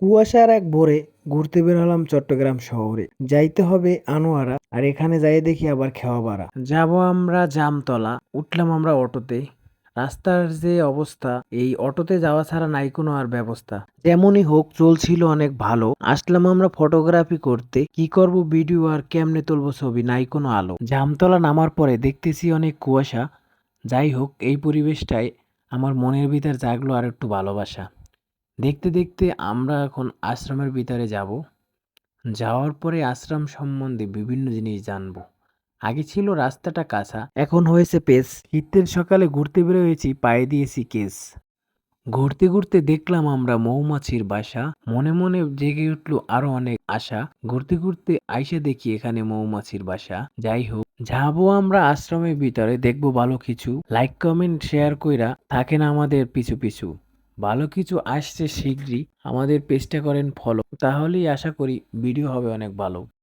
কুয়াশার এক ভোরে ঘুরতে বের হলাম চট্টগ্রাম শহরে। যাইতে হবে আনোয়ারা, আর এখানে যাই দেখি আবার খেওয়াপাড়া। যাবো আমরা জামতলা। উঠলাম আমরা অটোতে। রাস্তার যে অবস্থা, এই অটোতে যাওয়া ছাড়া নাই কোনো আর ব্যবস্থা। যেমনই হোক চলছিল অনেক ভালো। আসলাম আমরা ফটোগ্রাফি করতে, কি করব ভিডিও আর কেমনে তুলবো ছবি, নাই কোনো আলো। জামতলা নামার পরে দেখতেছি অনেক কুয়াশা। যাই হোক, এই পরিবেশটাই আমার মনের ভিতর জাগলো আর একটু ভালোবাসা। দেখতে দেখতে আমরা এখন আশ্রমের ভিতরে যাব। যাওয়ার পরে আশ্রম সম্বন্ধে বিভিন্ন জিনিস জানবো। আগে ছিল রাস্তাটা কাঁচা, এখন হয়েছে পেস। শীতের সকালে ঘুরতে বের হয়েছি, পায়ে দিয়েছি কেস। ঘুরতে ঘুরতে দেখলাম আমরা মৌমাছির বাসা। মনে মনে জেগে উঠলো আরো অনেক আশা। ঘুরতে ঘুরতে আইসা দেখি এখানে মৌমাছির বাসা। যাই হোক, যাবো আমরা আশ্রমের ভিতরে, দেখবো ভালো কিছু। লাইক কমেন্ট শেয়ার কইরা থাকেন আমাদের পিছু পিছু। ভালো কিছু আসছে শীঘ্রই, আমাদের পেজটা করেন ফলো, তাহলেই আশা করি ভিডিও হবে অনেক ভালো।